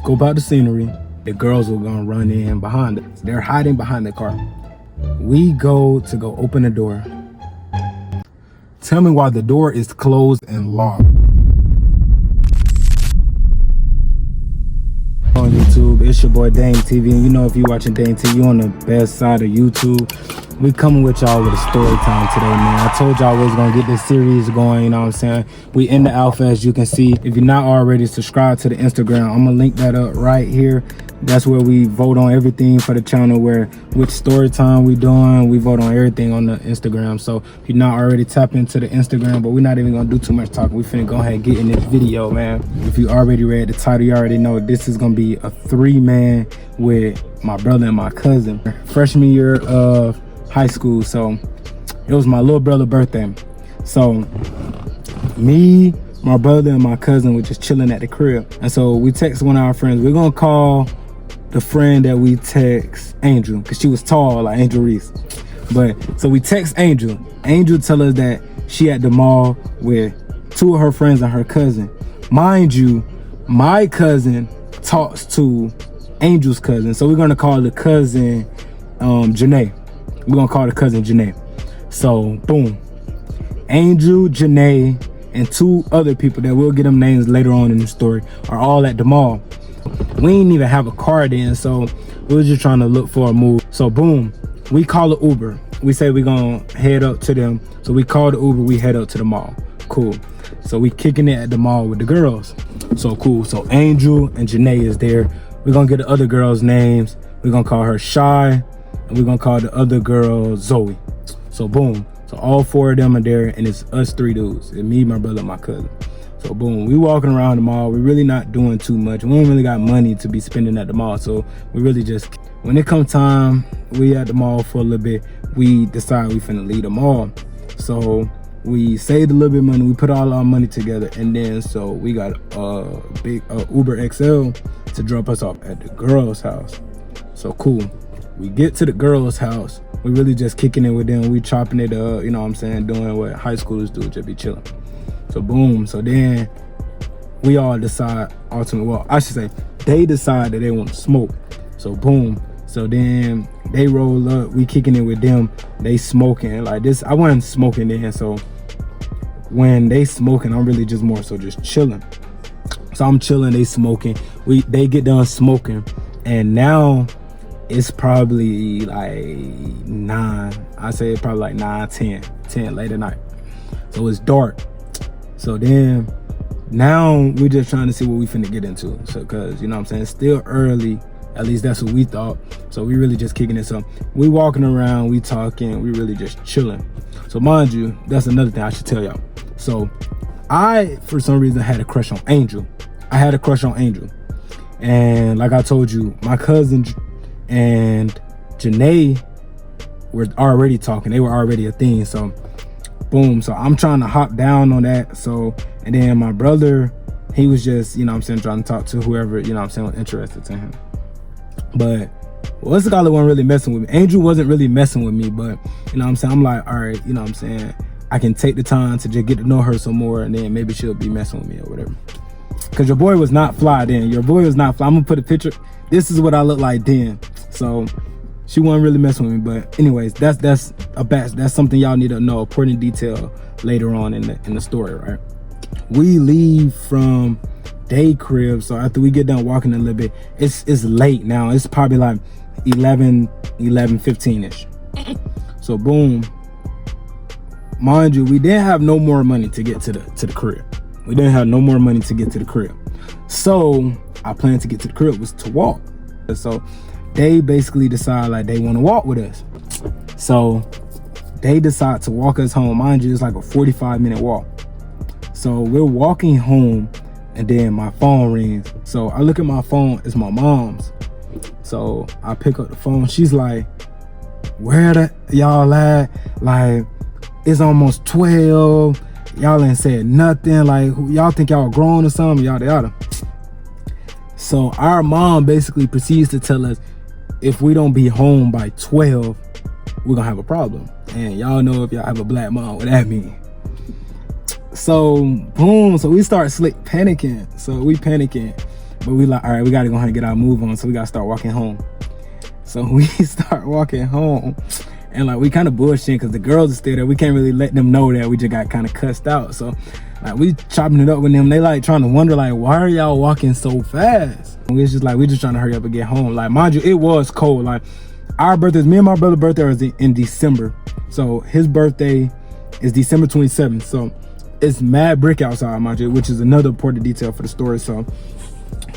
scope out the scenery. The girls were gonna run in behind us. They're hiding behind the car. We go open the door. Tell me why the door is closed and locked. On YouTube, it's your boy Dane TV, and you know if you watching Dane TV, you on the best side of YouTube. We coming with y'all with a story time today, man. I told y'all we was gonna get this series going, you know what I'm saying? We in the alpha, as you can see. If you're not already, subscribe to the Instagram. I'm gonna link that up right here. That's where we vote on everything for the channel, where which story time we doing. We vote on everything on the Instagram. So if you're not already, tap into the Instagram, but we're not even gonna do too much talking. We finna go ahead and get in this video, man. If you already read the title, you already know this is gonna be a 3-man with my brother and my cousin. Freshman year of high school, so it was my little brother's birthday. So me, my brother, and my cousin were just chilling at the crib. And so we text one of our friends. We're gonna call the friend that we text Angel, because she was tall like Angel Reese. But so we text Angel. Angel tell us that she at the mall with 2 of her friends and her cousin. Mind you, my cousin talks to Angel's cousin. So we're gonna call the cousin Janae. We're gonna call the cousin Janae. So boom. Angel, Janae, and 2 other people that we'll get them names later on in the story are all at the mall. We didn't even have a car then, so we were just trying to look for a move. So boom, we call an Uber. We say we're gonna head up to them. So we call the Uber, we head up to the mall. Cool. So we kicking it at the mall with the girls. So cool. So Angel and Janae is there. We're gonna get the other girls' names. We're gonna call her Shy, and we're gonna call the other girl Zoe. So boom. So all 4 of them are there, and it's us 3 dudes. It's me, my brother, and my cousin. So boom, we walking around the mall. We really not doing too much. We don't really got money to be spending at the mall. So we really just, when it comes time, we at the mall for a little bit, we decide we finna leave the mall. So we saved a little bit of money. We put all our money together. And then, so we got a big Uber XL to drop us off at the girl's house. So cool. We get to the girl's house. We really just kicking it with them. We chopping it up, you know what I'm saying? Doing what high schoolers do, just be chilling. So boom, so then we all decide ultimately, well, I should say they decide that they want to smoke. So boom, so then they roll up, we kicking it with them, they smoking like this. I wasn't smoking then, so when they smoking, I'm really just more so just chilling. So I'm chilling, they smoking, they get done smoking, and now it's probably like 9, I say it's probably like 9, 10 late at night. So it's dark. So then now we're just trying to see what we finna get into. So cause you know what I'm saying, it's still early, at least that's what we thought. So we really just kicking it. So we walking around, we talking, we really just chilling. So mind you, that's another thing I should tell y'all. So I, for some reason, had a crush on Angel. I had a crush on Angel. And like I told you, my cousin and Janae were already talking. They were already a thing. So boom, so I'm trying to hop down on that. So, and then my brother, he was just, you know what I'm saying, trying to talk to whoever, you know what I'm saying, was interested in him. But what's the guy that wasn't really messing with me? Angel wasn't really messing with me, but you know what I'm saying, I'm like, all right, you know what I'm saying, I can take the time to just get to know her some more, and then maybe she'll be messing with me or whatever. Because your boy was not fly then. Your boy was not fly. I'm gonna put a picture. This is what I look like then. So she wasn't really messing with me, but anyways, that's something y'all need to know, important detail later on in the story, right? We leave from day crib, so after we get done walking a little bit, it's late now. It's probably like 11:15ish. So boom, mind you, we didn't have no more money to get to the crib. We didn't have no more money to get to the crib. So our plan to get to the crib was to walk. So they basically decide like they want to walk with us. So they decide to walk us home. Mind you, it's like a 45-minute walk. So we're walking home, and then my phone rings. So I look at my phone, it's my mom's. So I pick up the phone. She's like, where the y'all at? Like, it's almost 12. Y'all ain't said nothing. Like, y'all think y'all grown or something? Yada yada. So our mom basically proceeds to tell us, if we don't be home by 12, we're gonna have a problem. And y'all know if y'all have a black mom, what that mean. So boom, so we start panicking. So we panicking. But we like, all right, we gotta go ahead and get our move on. So we gotta start walking home. So we start walking home, and like we kind of bullshit because the girls are still there. We can't really let them know that we just got kind of cussed out. So like we chopping it up with them. They like trying to wonder like, why are y'all walking so fast? And we just like, we just trying to hurry up and get home. Like, mind you, it was cold. Like our birthdays, me and my brother's birthday is in December. So his birthday is December 27th. So it's mad brick outside, mind you, which is another important detail for the story. So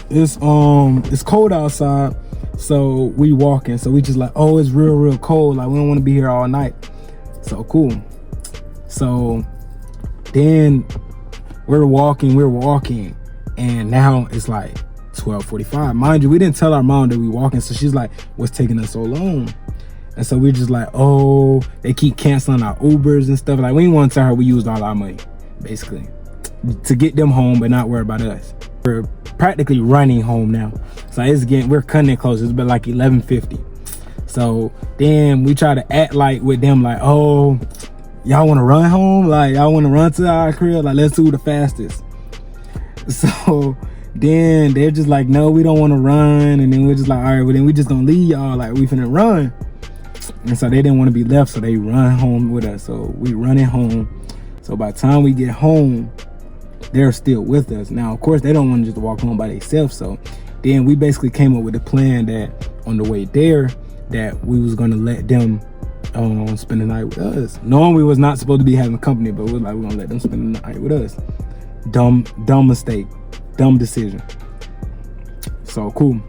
it's cold outside. So we walking. So we just like, oh, it's real cold. Like we don't want to be here all night. So cool. So then we're walking, and now it's like 12:45. Mind you, we didn't tell our mom that we walking. So she's like, what's taking us so long? And so we're just like, oh, they keep canceling our Ubers and stuff. Like we didn't want to tell her we used all our money, basically, to get them home, but not worry about us. We're practically running home now. So we're cutting it close. It's been like 11:50. So then we try to act like with them, like, oh, y'all want to run home? Like y'all want to run to our crib? Like let's do the fastest. So then they're just like, no, we don't want to run. And then we're just like, all right, well then we just don't leave y'all. Like we finna run. And so they didn't want to be left, so they run home with us. So we running home. So by the time we get home, they're still with us. Now, of course, they don't want to just walk home by themselves. So then we basically came up with a plan that on the way there, that we was gonna let them spend the night with us. Knowing we was not supposed to be having company, but we're like, we're gonna let them spend the night with us. Dumb mistake, dumb decision. So cool.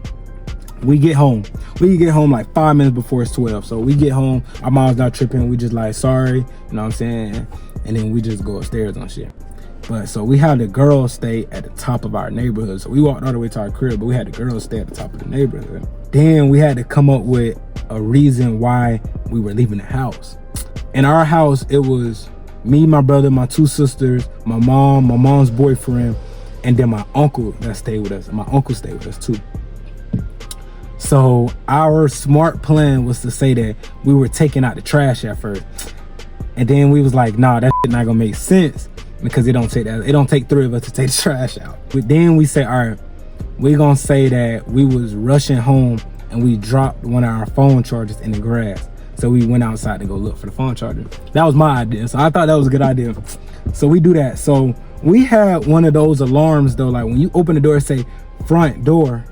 We get home like 5 minutes before it's 12. So we get home, our mom's not tripping. We just like, sorry, you know what I'm saying? And then we just go upstairs on shit. But so we had the girls stay at the top of our neighborhood. So we walked all the way to our crib, but we had the girls stay at the top of the neighborhood. Then we had to come up with a reason why we were leaving the house. In our house, it was me, my brother, my two sisters, my mom, my mom's boyfriend, and then my uncle that stayed with us. And my uncle stayed with us too. So our smart plan was to say that we were taking out the trash at first. And then we was like, nah, that shit not gonna make sense because it don't take three of us to take the trash out. But then we say, all right, we're gonna say that we was rushing home and we dropped one of our phone chargers in the grass. So we went outside to go look for the phone charger. That was my idea. So I thought that was a good idea. So we do that. So we had one of those alarms though, like when you open the door, say front door.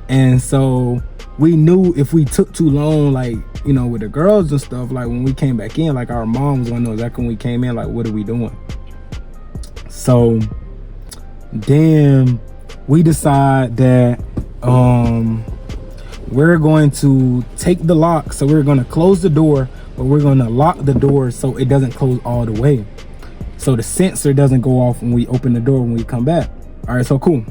And so we knew if we took too long, like, you know, with the girls and stuff, like when we came back in, like our mom was gonna know exactly when we came in, like, what are we doing? So then we decide that we're going to take the lock. So we're gonna close the door, but we're gonna lock the door so it doesn't close all the way. So the sensor doesn't go off when we open the door when we come back. All right, so cool.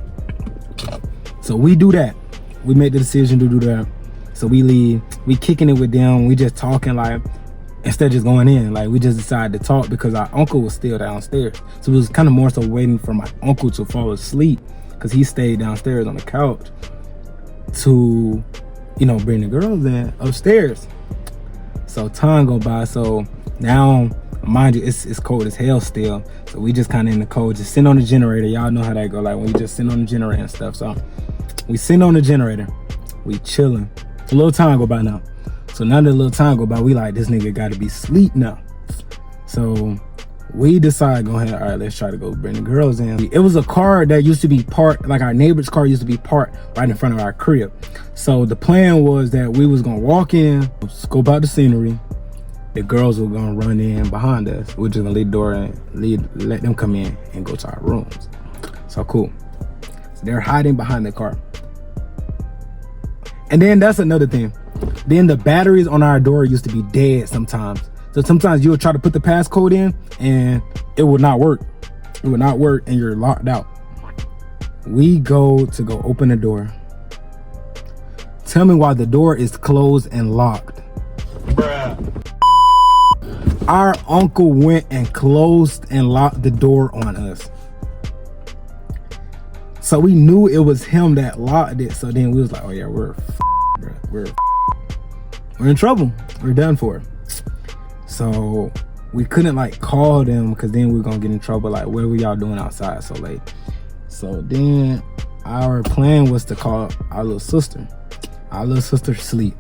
So we do that. We made the decision to do that. So we leave, we kicking it with them. We just talking, like, instead of just going in, like we just decided to talk because our uncle was still downstairs. So it was kind of more so waiting for my uncle to fall asleep because he stayed downstairs on the couch to, you know, bring the girls in upstairs. So time go by. So now, mind you, it's cold as hell still. So we just kind of in the cold, just sitting on the generator. Y'all know how that go, like when we just sit on the generator and stuff. So we sitting on the generator, we chilling. A little time go by now. So now that a little time go by, we like, this nigga gotta be asleep now. So we decide, go ahead, all right, let's try to go bring the girls in. It was a car that used to be parked, like our neighbor's car used to be parked right in front of our crib. So the plan was that we was gonna walk in, scope out the scenery. The girls were gonna run in behind us. We're just gonna leave the door and let them come in and go to our rooms. So cool. So they're hiding behind the car. And then that's another thing. Then the batteries on our door used to be dead sometimes. So sometimes you would try to put the passcode in and it would not work. It would not work and you're locked out. We go open the door. Tell me why the door is closed and locked. Bruh. Our uncle went and closed and locked the door on us. So we knew it was him that locked it. So then we was like, oh yeah, we're in trouble. We're done for. So we couldn't like call them because then we were gonna get in trouble. Like, what were y'all doing outside so late? So then our plan was to call our little sister. Our little sister sleep.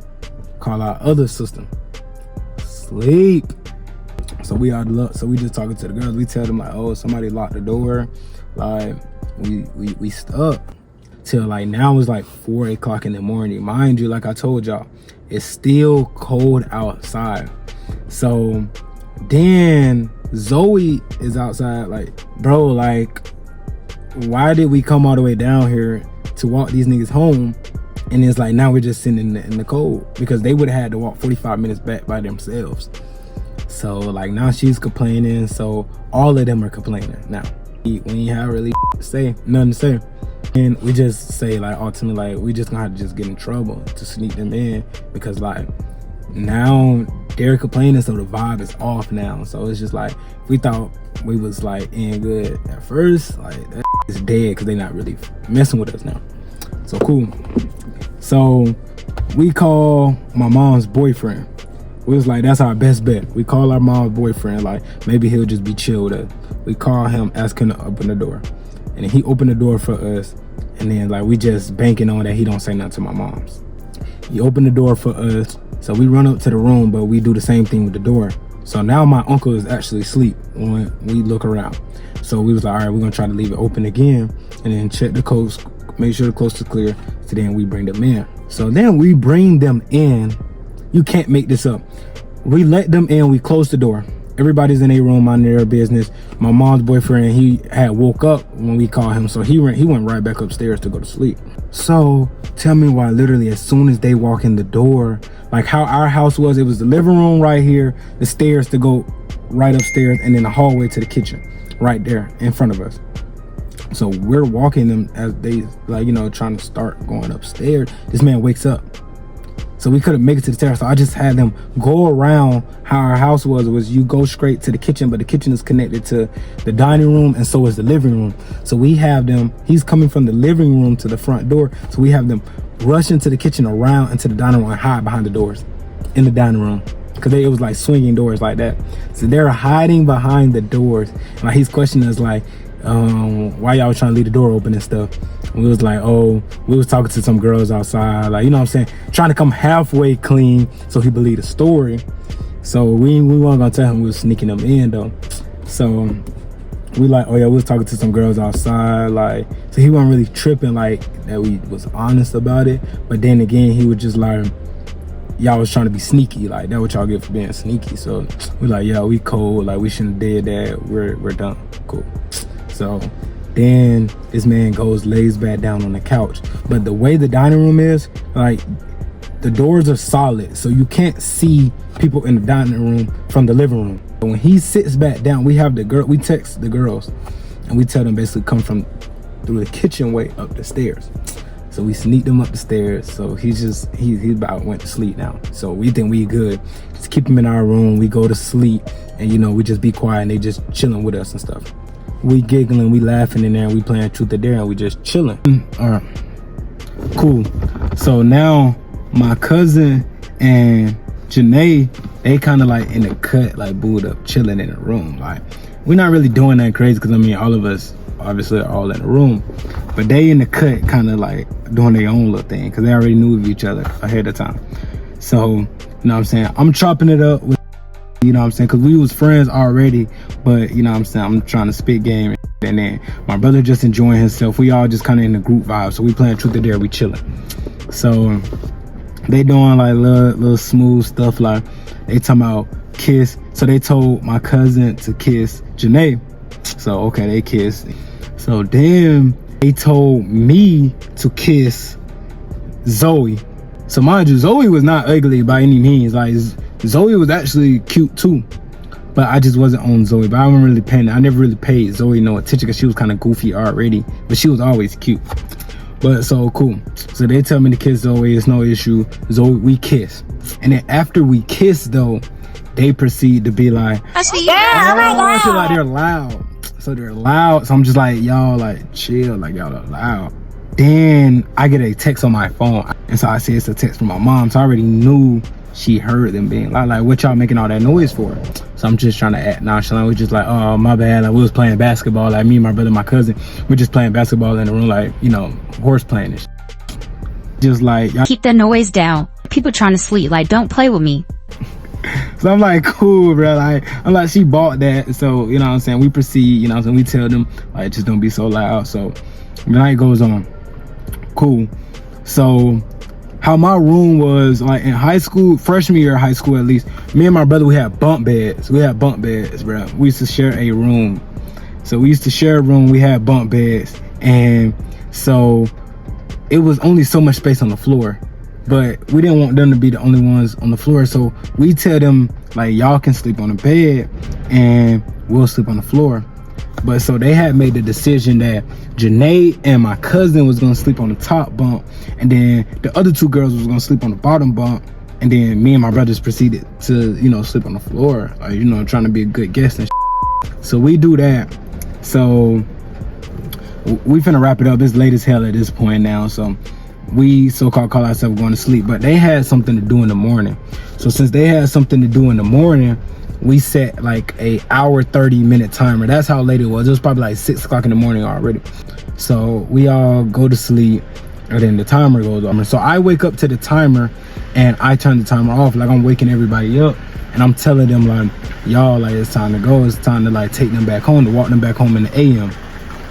Call our other sister. Sleep. So we just talking to the girls. We tell them like, oh, somebody locked the door. Like we stuck till like now it's like 4 o'clock in the morning. Mind you, like I told y'all, it's still cold outside. So then Zoe is outside like, bro, like, why did we come all the way down here to walk these niggas home? And it's like, now we're just sitting in the cold, because they would have had to walk 45 minutes back by themselves. So like now she's complaining. So all of them are complaining now. When you have really nothing to say, and we just say like, ultimately, like, we just gonna have to just get in trouble to sneak them in, because like now they're complaining, so the vibe is off now. So it's just like, we thought we was like in good at first, like that is dead, because they not really messing with us now. So cool. So we call my mom's boyfriend. We was like, that's our best bet. We call our mom's boyfriend, like maybe he'll just be chill with us. We call him, ask him to open the door, and then he opened the door for us. And then like we just banking on that he don't say nothing to my mom's. He opened the door for us, so we run up to the room, but we do the same thing with the door. So now my uncle is actually asleep when we look around. So we was like, all right, we're gonna try to leave it open again, and then check the coast, make sure the coast is clear. So then we bring them in. So then we bring them in. You can't make this up. We let them in, we close the door. Everybody's in their room, minding their business. My mom's boyfriend, he had woke up when we called him, so he went right back upstairs to go to sleep. So tell me why literally as soon as they walk in the door, like how our house was, it was the living room right here, the stairs to go right upstairs, and then the hallway to the kitchen right there in front of us. So we're walking them as they, like, you know, trying to start going upstairs. This man wakes up. So we couldn't make it to the terrace. So I just had them go around how our house was you go straight to the kitchen, but the kitchen is connected to the dining room, and so is the living room. So we have them, he's coming from the living room to the front door. So we have them rush into the kitchen, around into the dining room, and hide behind the doors in the dining room. Cause it was like swinging doors like that. So they're hiding behind the doors. And like he's questioning us like, why y'all trying to leave the door open and stuff. And we was like, oh, we was talking to some girls outside, like, you know what I'm saying, trying to come halfway clean so he believed the story. So we weren't gonna tell him we was sneaking them in though. So we like, oh yeah, we was talking to some girls outside, like, so he wasn't really tripping like that we was honest about it. But then again, he was just like, y'all was trying to be sneaky, like that what y'all get for being sneaky. So we like, yeah, we cold, like we shouldn't have did that, we're done, cool. So then this man goes, lays back down on the couch. But the way the dining room is, like, the doors are solid, so you can't see people in the dining room from the living room. But when he sits back down, we text the girls, and we tell them basically come from through the kitchen way up the stairs. So we sneak them up the stairs. So he's about went to sleep now. So we think we good. Just keep him in our room. We go to sleep, and you know, we just be quiet, and they just chilling with us and stuff. We giggling, we laughing in there, and we playing truth or dare, and we just chilling. All right, cool. So now my cousin and Janae, they kind of like in the cut, like booed up, chilling in the room. Like, we're not really doing that crazy, because I mean, all of us obviously are all in the room, but they in the cut kind of like doing their own little thing, because they already knew of each other ahead of time. So, you know what I'm saying, I'm chopping it up with, you know what I'm saying, because we was friends already, but you know what I'm saying, I'm trying to spit game. And then my brother just enjoying himself. We all just kind of in the group vibe, so we playing truth or dare, we chilling. So they doing like little smooth stuff, like they talking about kiss. So they told my cousin to kiss Janae, so okay, they kissed. So then they told me to kiss Zoe. So mind you, Zoe was not ugly by any means. Like, Zoe was actually cute too, but I just wasn't on Zoe. But I wasn't really paying, I never really paid Zoe no attention, because she was kind of goofy already, but she was always cute. But so cool. So they tell me to kiss Zoe, it's no issue. Zoe, we kiss. And then after we kiss though, they proceed to be like, yeah, oh my God. So like they're loud. So they're loud. So I'm just like, y'all like chill, like y'all are loud. Then I get a text on my phone, and so I see it's a text from my mom. So I already knew she heard them being like, what y'all making all that noise for? So I'm just trying to act nonchalant. We just like, oh, my bad. Like, we was playing basketball. Like, me, my brother, my cousin, we're just playing basketball in the room, like, you know, horse playing and just like, keep the noise down. People trying to sleep. Like, don't play with me. So I'm like, cool, bro. Like, I'm like, she bought that. So, you know what I'm saying? We proceed, you know what I'm saying? We tell them, like, just don't be so loud. So the night goes on. Cool. So how my room was, like, in high school, freshman year of high school at least, me and my brother, we had bunk beds. We had bunk beds, bro. We used to share a room. So we used to share a room. We had bunk beds. And so it was only so much space on the floor. But we didn't want them to be the only ones on the floor. So we tell them, like, y'all can sleep on the bed and we'll sleep on the floor. But so they had made the decision that Janae and my cousin was gonna sleep on the top bunk, and then the other two girls was gonna sleep on the bottom bunk, and then me and my brothers proceeded to, you know, sleep on the floor, like, you know, trying to be a good guest and so we do that. So we finna wrap it up. It's late as hell at this point now, so we so-called call ourselves going to sleep. But they had something to do in the morning. So since they had something to do in the morning, we set like a hour 30-minute timer. That's how late it was. It was probably like 6 o'clock in the morning already. So we all go to sleep, and then the timer goes on. So I wake up to the timer and I turn the timer off. Like, I'm waking everybody up and I'm telling them, like, y'all, like, it's time to go. It's time to, like, take them back home, to walk them back home in the AM,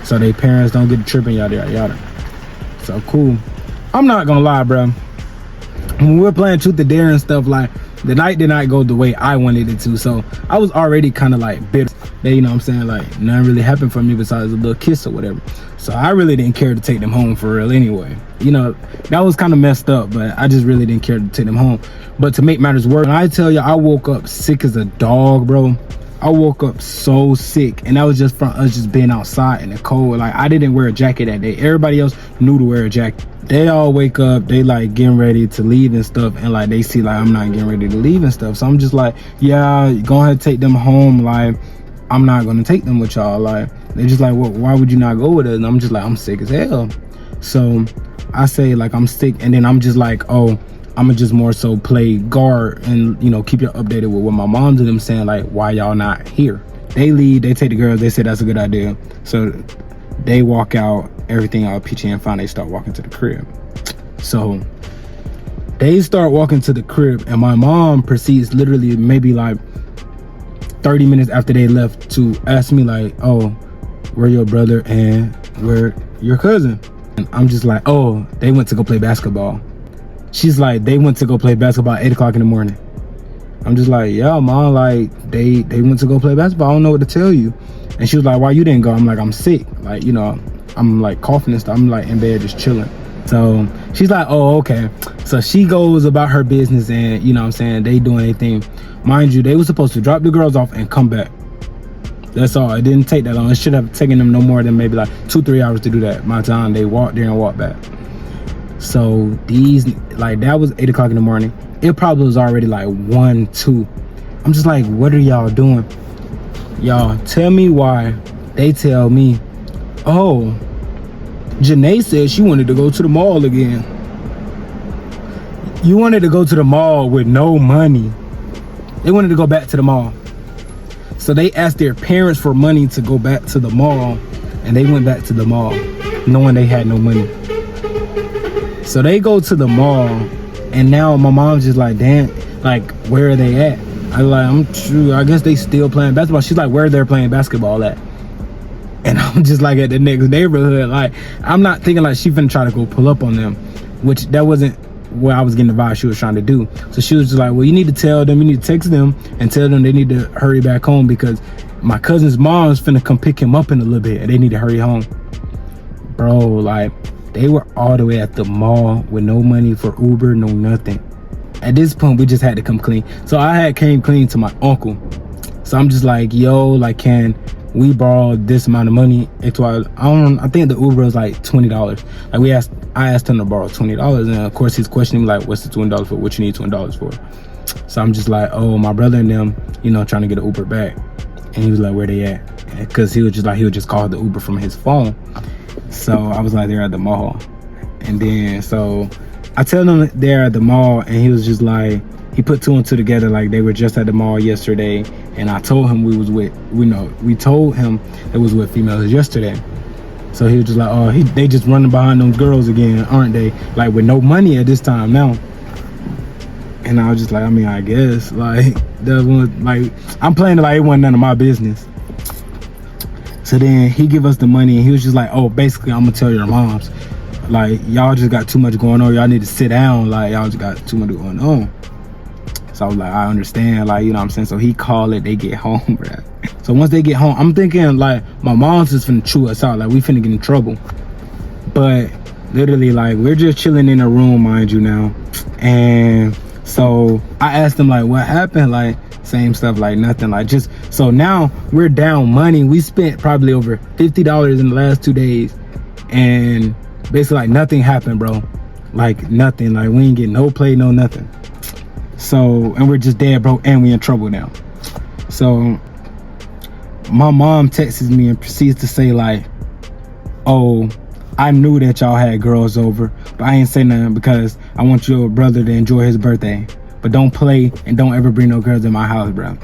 so their parents don't get tripping, yada yada yada. So cool. I'm not gonna lie, bro. When we were playing Truth or Dare and stuff, like, the night did not go the way I wanted it to. So I was already kind of like bitter. They, you know what I'm saying? Like, nothing really happened for me besides a little kiss or whatever. So I really didn't care to take them home for real anyway. You know, that was kind of messed up, but I just really didn't care to take them home. But to make matters worse, when I tell you, I woke up sick as a dog, bro. I woke up so sick, and that was just from us just being outside in the cold. Like, I didn't wear a jacket that day. Everybody else knew to wear a jacket. They all wake up, they like getting ready to leave and stuff, and like they see like I'm not getting ready to leave and stuff. So I'm just like, yeah, go ahead and take them home. Like, I'm not gonna take them with y'all. Like, they're just like, well, why would you not go with us? And I'm just like, I'm sick as hell. So I say, like, I'm sick, and then I'm just like, oh, I'ma just more so play guard and, you know, keep you updated with what my mom's and them saying, like, why y'all not here. They leave, they take the girls, they say that's a good idea. So they walk out, everything all peachy and fine. They start walking to the crib. So they start walking to the crib, and my mom proceeds literally maybe like 30 minutes after they left to ask me, like, oh, where your brother and where your cousin? And I'm just like, oh, they went to go play basketball. She's like, they went to go play basketball at 8 o'clock in the morning. I'm just like, yeah, mom, like, they went to go play basketball. I don't know what to tell you. And she was like, why you didn't go? I'm like, I'm sick. Like, you know, I'm like coughing and stuff. I'm like in bed just chilling. So she's like, oh, okay. So she goes about her business, and, you know what I'm saying, they doing anything. Mind you, they were supposed to drop the girls off and come back. That's all. It didn't take that long. It should have taken them no more than maybe like 2-3 hours to do that. My time, they walked there and walked back. So these, like, that was 8 o'clock in the morning. It probably was already like 1, 2. I'm just like, what are y'all doing? Y'all tell me why they tell me, oh, Janae said she wanted to go to the mall again. You wanted to go to the mall with no money. They wanted to go back to the mall. So they asked their parents for money to go back to the mall, and they went back to the mall knowing they had no money. So they go to the mall, and now my mom's just like, damn, like, where are they at? I'm like, I'm true, I guess they still playing basketball. She's like, where they're playing basketball at? And I'm just like, at the next neighborhood. Like, I'm not thinking like she finna try to go pull up on them, which that wasn't what I was getting the vibe she was trying to do. So she was just like, well, you need to tell them, you need to text them and tell them they need to hurry back home, because my cousin's mom's finna come pick him up in a little bit, and they need to hurry home. Bro, like, they were all the way at the mall with no money for Uber, no nothing. At this point, we just had to come clean. So I had came clean to my uncle. So I'm just like, yo, like, can we borrow this amount of money? I think the Uber was like $20. Like, I asked him to borrow $20, and of course he's questioning me, like, what's the $20 for? What you need $20 for? So I'm just like, oh, my brother and them, you know, trying to get an Uber back. And he was like, where they at? Because he was just like, he would just call the Uber from his phone. So I was like, they're at the mall. And then so I tell them they're at the mall, and he was just like, he put two and two together, like they were just at the mall yesterday, and I told him we told him it was with females yesterday. So he was just like, oh, they just running behind them girls again, aren't they? Like with no money at this time now. And I was just like, I mean, I guess like that one, like I'm playing it like it wasn't none of my business. So then he give us the money, and he was just like, oh, basically I'm gonna tell your moms, like y'all just got too much going on. Y'all need to sit down. Like y'all just got too much going on. So I was like, I understand, like, you know what I'm saying? So he called it, they get home, bro. So once they get home, I'm thinking like my mom's just finna chew us out, like we finna get in trouble. But literally, like, we're just chilling in a room, mind you now. And so I asked them like, what happened? Like, same stuff, like nothing, like just, so now we're down money. We spent probably over $50 in the last 2 days. And basically like nothing happened, bro. Like nothing, like we ain't get no play, no nothing. So, and we're just dead broke, and we in trouble now. So my mom texts me and proceeds to say like, oh, I knew that y'all had girls over, but I ain't say nothing because I want your brother to enjoy his birthday. But don't play and don't ever bring no girls in my house, bro.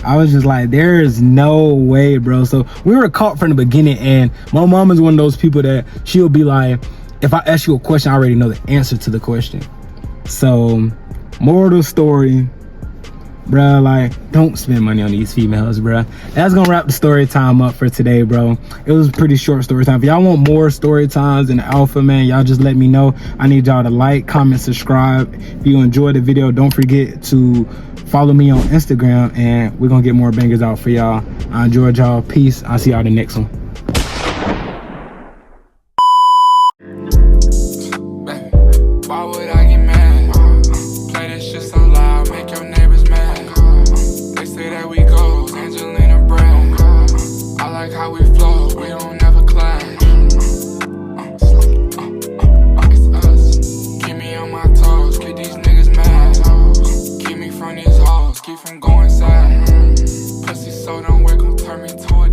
I was just like, there is no way, bro. So we were caught from the beginning, and my mom is one of those people that she'll be like, if I ask you a question, I already know the answer to the question. So moral of the story, bruh, like, don't spend money on these females, bruh. That's gonna wrap the story time up for today, bro. It was a pretty short story time. If y'all want more story times in the alpha, man, y'all just let me know. I need y'all to like, comment, subscribe. If you enjoyed the video, don't forget to follow me on Instagram, and we're gonna get more bangers out for y'all. I enjoyed y'all. Peace. I'll see y'all in the next one. Why would I get mad? Play this shit so loud, make your neighbors mad. They say that we gold, Angelina brand. I like how we flow, we don't ever clash. It's us. Keep me on my toes, keep these niggas mad. Keep me from these hoes, keep from going sad. Pussy so don't work, gon' turn me to a